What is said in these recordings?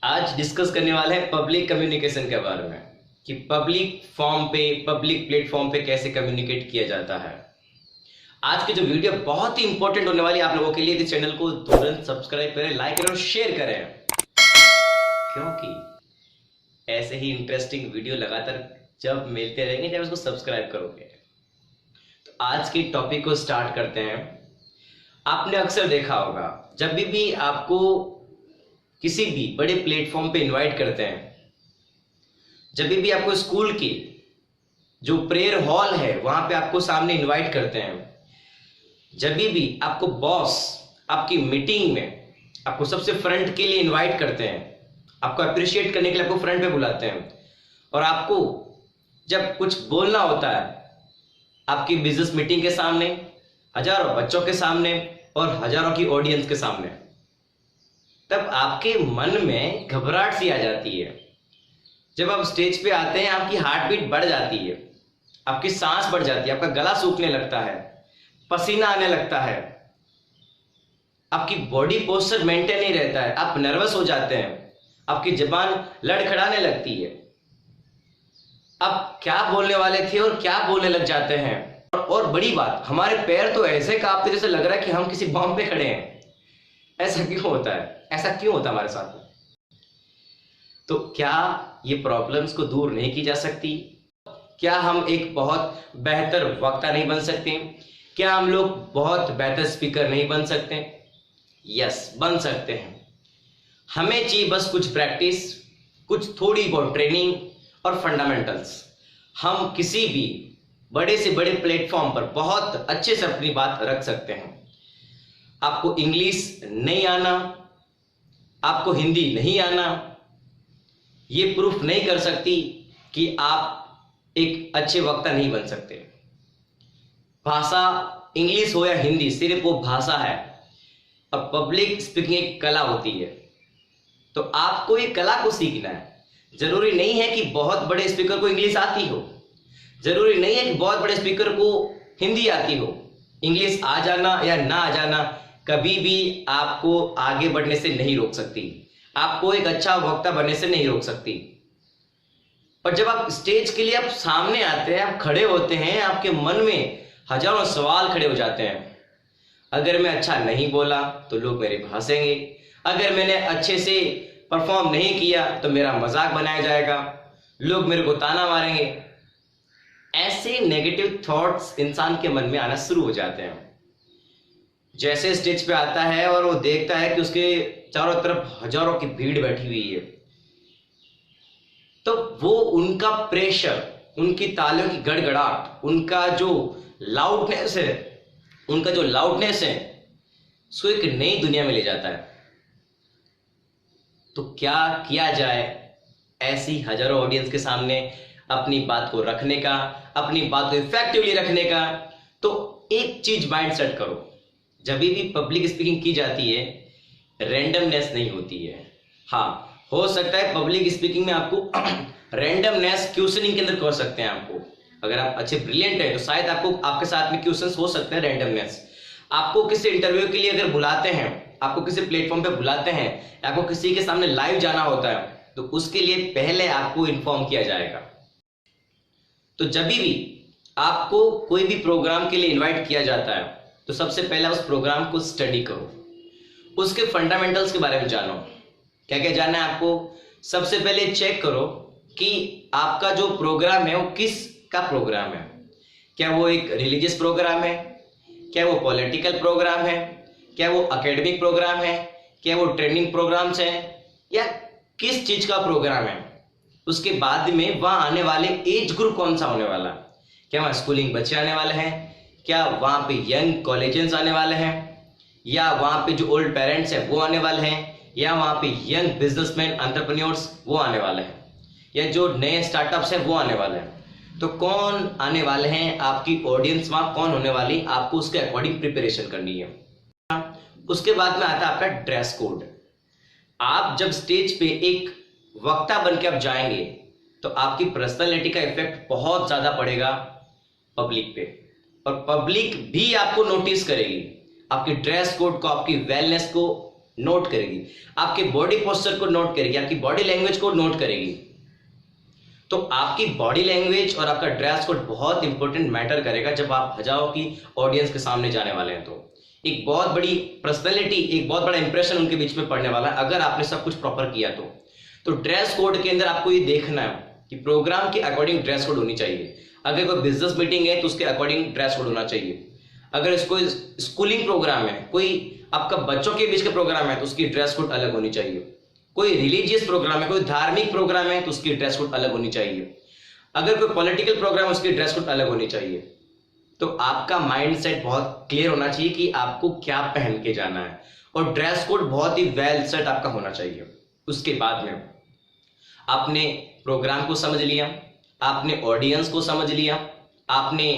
आज डिस्कस करने वाले हैं पब्लिक कम्युनिकेशन के बारे में कि पब्लिक फॉर्म पे, पब्लिक प्लेटफॉर्म पे कैसे कम्युनिकेट किया जाता है। आज की जो वीडियो बहुत ही इंपॉर्टेंट होने वाली है आप लोगों के लिए। इस चैनल को तुरंत सब्सक्राइब करें, लाइक करें और शेयर करें, क्योंकि ऐसे ही इंटरेस्टिंग वीडियो लगातार जब मिलते रहेंगे जब उसको सब्सक्राइब करोगे। तो आज के टॉपिक को स्टार्ट करते हैं। आपने अक्सर देखा होगा जब भी आपको किसी भी बड़े प्लेटफॉर्म पे इनवाइट करते हैं, जब भी आपको स्कूल की जो प्रेयर हॉल है वहां पे आपको सामने इनवाइट करते हैं, जब भी आपको बॉस आपकी मीटिंग में आपको सबसे फ्रंट के लिए इनवाइट करते हैं, आपको अप्रिशिएट करने के लिए आपको फ्रंट पे बुलाते हैं, और आपको जब कुछ बोलना होता है आपकी बिजनेस मीटिंग के सामने, हजारों बच्चों के सामने और हजारों की ऑडियंस के सामने, तब आपके मन में घबराहट सी आ जाती है। जब आप स्टेज पे आते हैं आपकी हार्ट बीट बढ़ जाती है, आपकी सांस बढ़ जाती है, आपका गला सूखने लगता है, पसीना आने लगता है, आपकी बॉडी पोस्चर मेंटेन नहीं रहता है, आप नर्वस हो जाते हैं, आपकी जुबान लड़खड़ाने लगती है। आप क्या बोलने वाले थे और क्या बोलने लग जाते हैं। और बड़ी बात, हमारे पैर तो ऐसे कांपते जैसे लग रहा है कि हम किसी बम पे खड़े हैं। ऐसा क्यों होता है? ऐसा क्यों होता है हमारे साथ? तो क्या ये प्रॉब्लम्स को दूर नहीं की जा सकती? क्या हम एक बहुत बेहतर वक्ता नहीं बन सकते? क्या हम लोग बहुत बेहतर स्पीकर नहीं बन सकते? यस, बन सकते हैं। हमें चाहिए बस कुछ प्रैक्टिस, कुछ थोड़ी बहुत ट्रेनिंग और फंडामेंटल्स। हम किसी भी बड़े से बड़े प्लेटफॉर्म पर बहुत अच्छे से अपनी बात रख सकते हैं। आपको इंग्लिश नहीं आना, आपको हिंदी नहीं आना, ये प्रूफ नहीं कर सकती कि आप एक अच्छे वक्ता नहीं बन सकते। भाषा इंग्लिश हो या हिंदी, सिर्फ वो भाषा है, और पब्लिक स्पीकिंग एक कला होती है। तो आपको ये कला को सीखना है। जरूरी नहीं है कि बहुत बड़े स्पीकर को इंग्लिश आती हो, जरूरी नहीं है कि बहुत बड़े स्पीकर को हिंदी आती हो। इंग्लिश आ जाना या ना आ जाना कभी भी आपको आगे बढ़ने से नहीं रोक सकती, आपको एक अच्छा वक्ता बनने से नहीं रोक सकती। पर जब आप स्टेज के लिए आप सामने आते हैं, आप खड़े होते हैं, आपके मन में हजारों सवाल खड़े हो जाते हैं। अगर मैं अच्छा नहीं बोला तो लोग मेरे पे हंसेंगे, अगर मैंने अच्छे से परफॉर्म नहीं किया तो मेरा मजाक बनाया जाएगा, लोग मेरे को ताना मारेंगे। ऐसे नेगेटिव थॉट्स इंसान के मन में आना शुरू हो जाते हैं। जैसे स्टेज पे आता है और वो देखता है कि उसके चारों तरफ हजारों की भीड़ बैठी हुई है, तो वो उनका प्रेशर, उनकी तालियों की गड़गड़ाहट, उनका जो लाउडनेस है उसको एक नई दुनिया में ले जाता है। तो क्या किया जाए ऐसी हजारों ऑडियंस के सामने अपनी बात को रखने का, अपनी बात को इफेक्टिवली रखने का? तो एक चीज माइंड सेट करो, जब भी पब्लिक स्पीकिंग की जाती है रैंडमनेस नहीं होती है। हाँ, हो सकता है पब्लिक स्पीकिंग में आपको रैंडमनेस क्वेश्चनिंग के अंदर कर सकते हैं। आपको अगर आप अच्छे ब्रिलियंट है तो शायद आपको आपके साथ में क्वेश्चंस हो सकते हैं रैंडमनेस। आपको किसी इंटरव्यू के लिए अगर बुलाते हैं, आपको किसी प्लेटफॉर्म पे बुलाते हैं, आपको किसी के सामने लाइव जाना होता है, तो उसके लिए पहले आपको इन्फॉर्म किया जाएगा। तो जब भी आपको कोई भी प्रोग्राम के लिए इन्वाइट किया जाता है तो सबसे पहले उस प्रोग्राम को स्टडी करो, उसके फंडामेंटल्स के बारे में जानो। क्या क्या जानना है आपको? सबसे पहले चेक करो कि आपका जो प्रोग्राम है वो किस का प्रोग्राम है। क्या वो एक रिलीजियस प्रोग्राम है? क्या वो पॉलिटिकल प्रोग्राम है? क्या वो एकेडमिक प्रोग्राम है? क्या वो ट्रेनिंग प्रोग्राम्स हैं? या किस चीज का प्रोग्राम है? उसके बाद में वहां आने वाले एज ग्रुप कौन सा होने वाला? क्या वहां स्कूलिंग बच्चे आने वाले हैं? क्या वहां पे यंग कॉलेजेंस आने वाले हैं? या वहां पे जो ओल्ड पेरेंट्स हैं वो आने वाले हैं? या वहां पे यंग बिजनेसमैन एंटरप्रेन्योर्स वो आने वाले हैं? या जो नए स्टार्टअप्स हैं वो आने वाले हैं? तो कौन आने वाले हैं, आपकी ऑडियंस वहां कौन होने वाली, आपको उसके अकॉर्डिंग प्रिपरेशन करनी है। उसके बाद में आता है आपका ड्रेस कोड। आप जब स्टेज पे एक वक्ता बन के आप जाएंगे तो आपकी पर्सनालिटी का इफेक्ट बहुत ज्यादा पड़ेगा पब्लिक पे, और पब्लिक भी आपको नोटिस करेगी, आपकी ड्रेस कोड को, आपकी वेलनेस को नोट करेगी, आपके बॉडी पोस्चर को नोट करेगी, आपकी बॉडी लैंग्वेज को नोट करेगी। तो आपकी बॉडी लैंग्वेज और आपका ड्रेस कोड बहुत इंपॉर्टेंट मैटर करेगा जब आप हजारों की ऑडियंस के सामने जाने वाले हैं। तो एक बहुत बड़ी पर्सनैलिटी, एक बहुत बड़ा इंप्रेशन उनके बीच में पड़ने वाला है अगर आपने सब कुछ प्रॉपर किया। तो ड्रेस कोड के अंदर आपको ये देखना है कि प्रोग्राम के अकॉर्डिंग ड्रेस कोड होनी चाहिए। अगर कोई बिजनेस मीटिंग है तो उसके अकॉर्डिंग ड्रेस कोड होना चाहिए। अगर इसको स्कूलिंग प्रोग्राम है, कोई आपका बच्चों के बीच का प्रोग्राम है तो उसकी ड्रेस कोड अलग होनी चाहिए। कोई रिलीजियस प्रोग्राम है, कोई धार्मिक प्रोग्राम है तो उसकी ड्रेस कोड अलग होनी चाहिए। अगर कोई पॉलिटिकल प्रोग्राम है उसकी ड्रेस कोड अलग होनी चाहिए। तो आपका माइंडसेट बहुत क्लियर होना चाहिए कि आपको क्या पहन के जाना है, और ड्रेस कोड बहुत ही वेल सेट आपका होना चाहिए। उसके बाद में आपने प्रोग्राम को समझ लिया, आपने ऑडियंस को समझ लिया, आपने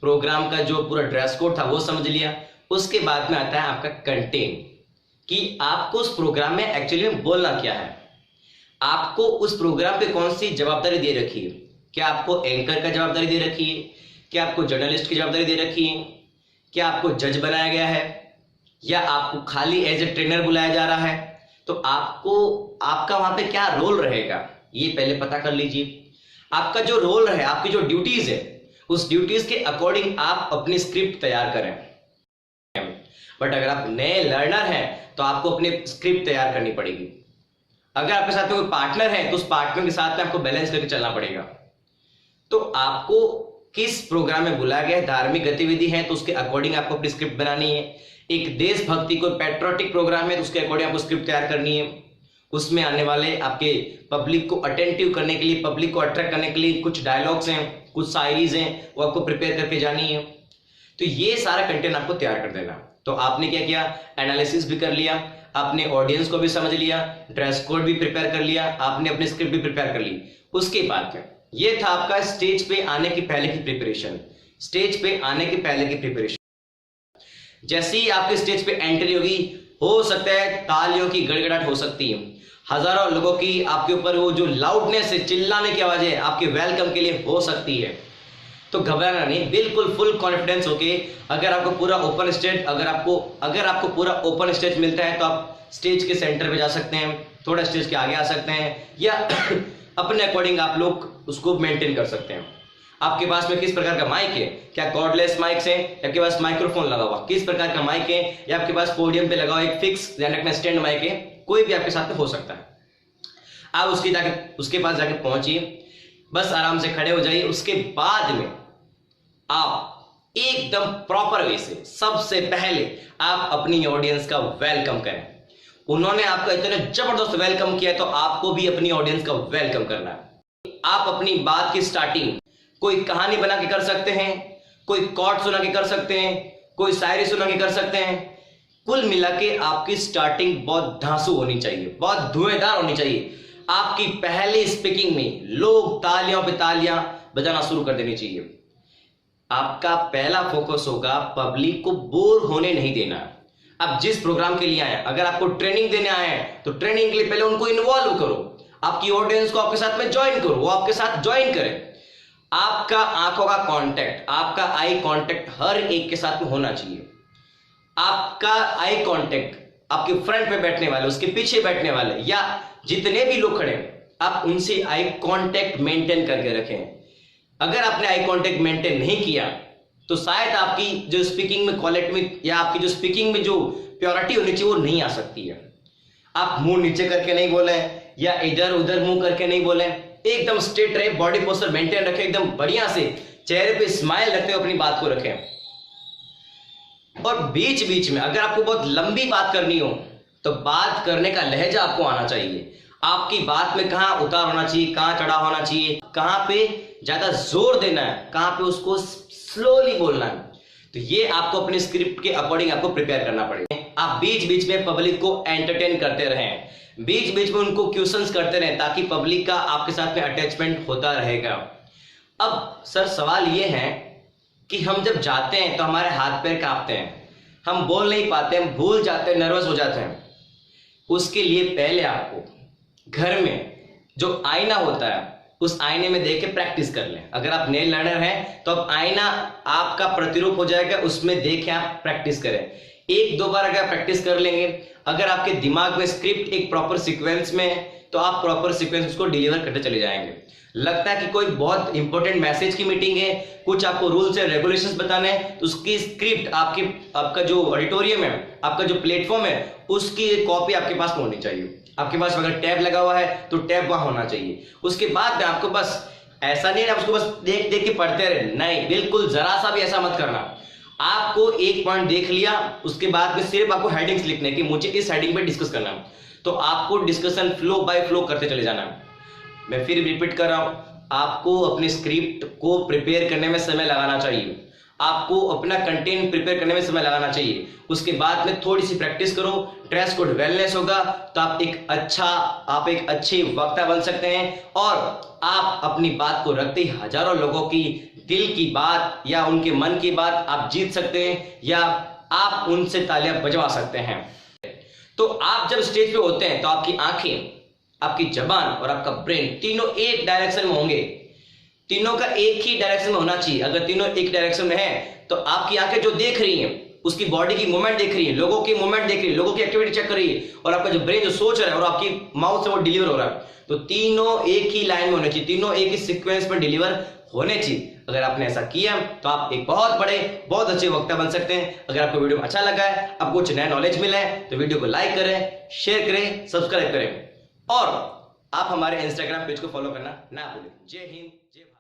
प्रोग्राम का जो पूरा ड्रेस कोड था वो समझ लिया। उसके बाद में आता है आपका कंटेंट, कि आपको उस प्रोग्राम में एक्चुअली में बोलना क्या है, आपको उस प्रोग्राम पे कौन सी जवाबदारी दे रखी है। क्या आपको एंकर का जवाबदारी दे रखी है, क्या आपको जर्नलिस्ट की जवाबदारी दे रखी है, क्या आपको जज बनाया गया है, या आपको खाली एज ए ट्रेनर बुलाया जा रहा है। तो आपको आपका वहां पे क्या रोल रहेगा ये पहले पता कर लीजिए। आपका जो रोल है, आपकी जो ड्यूटीज है, उस ड्यूटीज के अकॉर्डिंग आप अपनी स्क्रिप्ट तैयार करें। बट अगर आप नए लर्नर हैं तो आपको अपनी स्क्रिप्ट तैयार करनी पड़ेगी। अगर आपके साथ में कोई पार्टनर है तो उस पार्टनर के साथ में आपको बैलेंस करके चलना पड़ेगा। तो आपको किस प्रोग्राम में बुलाया गया है, धार्मिक गतिविधि है तो उसके अकॉर्डिंग आपको अपनी स्क्रिप्ट बनानी है। एक देशभक्ति कोई पैट्रियोटिक प्रोग्राम है तो उसके अकॉर्डिंग आपको स्क्रिप्ट तैयार करनी है। उसमें आने वाले आपके पब्लिक को अटेंटिव करने के लिए, पब्लिक को अट्रैक्ट करने के लिए कुछ डायलॉग्स हैं, कुछ शायरीज हैं, वो आपको प्रिपेयर करके जानी है। तो ये सारा कंटेंट आपको तैयार कर देना। तो आपने क्या किया, एनालिसिस भी कर लिया, आपने ऑडियंस को भी समझ लिया, ड्रेस कोड भी प्रिपेयर कर लिया, आपने अपनी स्क्रिप्ट भी प्रिपेयर कर ली। उसके बाद में ये था आपका स्टेज पे आने के पहले की प्रिपरेशन। स्टेज पे आने के पहले की प्रिपरेशन, जैसे ही आपके स्टेज पे एंट्री होगी, हो सकता है तालियों की गड़गड़ाहट हो सकती है, हजारों लोगों की आपके ऊपर वो जो लाउडनेस है, चिल्लाने की आवाजें आपके वेलकम के लिए हो सकती है। तो घबराना नहीं, बिल्कुल फुल कॉन्फिडेंस होके, अगर आपको पूरा ओपन स्टेज अगर आपको पूरा ओपन स्टेज मिलता है तो आप स्टेज के सेंटर पे जा सकते हैं, थोड़ा स्टेज के आगे आ सकते हैं, या अपने अकॉर्डिंग आप लोग उसको मेंटेन कर सकते हैं। आपके पास में किस प्रकार का माइक है, क्या कॉर्डलेस माइक्स है, आपके पास माइक्रोफोन लगा हुआ, किस प्रकार का माइक है, या आपके पास पोडियम पे लगा हुआ एक फिक्स ध्यान रखना स्टैंड माइक है, कोई भी आपके साथ में हो सकता है। आप उसके पास जाके पहुंचिए, बस आराम से खड़े हो जाइए। उसके बाद में आप एकदम प्रॉपर वे से सबसे पहले आप अपनी ऑडियंस का वेलकम करें। उन्होंने आपका इतना जबरदस्त वेलकम किया है तो आपको भी अपनी ऑडियंस का वेलकम करना है। आप अपनी बात की स्टार्टिंग कोई कहानी बना के कर सकते हैं, कोई कॉर्ड सुना के कर सकते हैं, कोई शायरी सुना के कर सकते हैं। कुल मिला के आपकी स्टार्टिंग बहुत धांसू होनी चाहिए, बहुत धुएंधार होनी चाहिए। आपकी पहली स्पीकिंग में लोग तालियों पे तालियां बजाना शुरू कर देनी चाहिए। आपका पहला फोकस होगा पब्लिक को बोर होने नहीं देना। अब जिस प्रोग्राम के लिए आए, अगर आपको ट्रेनिंग देने आए हैं तो ट्रेनिंग के लिए पहले उनको इन्वॉल्व करो, आपकी ऑडियंस को आपके साथ में ज्वाइन करो, वो आपके साथ ज्वाइन करे। आपका आंखों का कांटेक्ट, आपका आई कांटेक्ट हर एक के साथ में होना चाहिए। आपका आई कांटेक्ट आपके फ्रंट पे बैठने वाले, उसके पीछे बैठने वाले, या जितने भी लोग खड़े हैं, आप उनसे आई कांटेक्ट मेंटेन करके रखें। अगर आपने आई कांटेक्ट मेंटेन नहीं किया तो शायद आपकी जो स्पीकिंग में क्वालिटी में, या आपकी जो स्पीकिंग में जो प्योरिटी होनी चाहिए वो नहीं आ सकती है। आप मुंह नीचे करके नहीं बोले, या इधर उधर मुंह करके नहीं बोले, एकदम स्ट्रेट रहे, बॉडी पोस्चर मेंटेन रखें, एकदम बढ़िया से चेहरे पे स्माइल रखते हुए अपनी बात को रखें। और बीच बीच में अगर आपको बहुत लंबी बात करनी हो तो बात करने का लहजा आपको आना चाहिए। आपकी बात में कहां उतार होना चाहिए, कहां चढ़ाव होना चाहिए, कहां पे ज्यादा जोर देना है, कहां पे उसको स्लोली बोलना है। तो ये आपको अपने स्क्रिप्ट के अकॉर्डिंग आपको प्रिपेयर करना पड़ेगा। आप बीच बीच में पब्लिक को एंटरटेन करते रहें, बीच बीच में उनको क्वेश्चंस करते रहें, ताकि पब्लिक का आपके साथ में अटैचमेंट होता रहेगा। अब सर सवाल ये है कि हम जब जाते हैं तो हमारे हाथ पैर कांपते हैं, हम बोल नहीं पाते, हम भूल जाते हैं, नर्वस हो जाते हैं। उसके लिए पहले आपको घर में जो आईना होता है उस आईने में देख के प्रैक्टिस कर लें। अगर आप नए लर्नर हैं तो अब आईना आपका प्रतिरूप हो जाएगा, उसमें देख के आप प्रैक्टिस करें। एक दो बार अगर प्रैक्टिस कर लेंगे अगर आपके दिमाग में स्क्रिप्ट एक प्रॉपर सीक्वेंस में है तो आप प्रॉपर सीक्वेंस उसको डिलीवर करते चले जाएंगे। लगता है कि कोई बहुत इंपॉर्टेंट मैसेज की मीटिंग है, कुछ आपको रूल्स एंड रेगुलेशंस बताने हैं, तो उसकी स्क्रिप्ट आपका जो ऑडिटोरियम है, आपका जो प्लेटफॉर्म है, उसकी कॉपी आपके पास होनी चाहिए। आपके पास अगर टैब लगा हुआ है तो टैब वहां होना चाहिए। उसके बाद में आपको बस ऐसा नहीं है आप उसको बस देख देख के पढ़ते रहे, नहीं, बिल्कुल जरा सा भी ऐसा मत करना। आपको एक पॉइंट देख लिया, उसके बाद में सिर्फ आपको हेडिंग्स लिखने की, मुझे इस हेडिंग पे डिस्कस करना है, तो आपको डिस्कशन फ्लो बाय फ्लो करते चले जाना है। मैं फिर रिपीट कर रहा हूं, आपको अपनी स्क्रिप्ट को प्रिपेयर करने में समय लगाना चाहिए, आपको अपना कंटेंट प्रिपेयर करने में समय लगाना चाहिए। उसके बाद में थोड़ी सी प्रैक्टिस करो, ड्रेस कोड वेलनेस होगा तो आप एक अच्छे वक्ता बन सकते हैं, और आप अपनी बात को रखते ही हजारों लोगों की दिल की बात या उनके मन की बात आप जीत सकते हैं, या आप उनसे तालियां बजवा सकते हैं। तो आप जब स्टेज पे होते हैं तो आपकी आंखें, आपकी जबान और आपका ब्रेन तीनों एक डायरेक्शन में होंगे, तीनों का एक ही डायरेक्शन में होना चाहिए। अगर तीनों एक डायरेक्शन में है तो आपकी आंखें जो देख रही हैं, उसकी बॉडी की मूवमेंट देख रही है, लोगों की मूवमेंट देख रही है, लोगों की एक्टिविटी चेक कर रही है, और आपका जो ब्रेन जो सोच रहा है और आपकी माउथ से वो डिलीवर हो रहा है, तो तीनों एक ही लाइन में होने चाहिए, तीनों एक ही सीक्वेंस पर डिलीवर होने चाहिए। अगर आपने ऐसा किया तो आप एक बहुत अच्छे वक्ता बन सकते हैं। अगर आपको वीडियो अच्छा लगा है, आपको कुछ नया नॉलेज मिला है, तो वीडियो को लाइक करें, शेयर करें, सब्सक्राइब करें, और आप हमारे इंस्टाग्राम पेज को फॉलो करना ना भूलें। जय हिंद, जय भारत।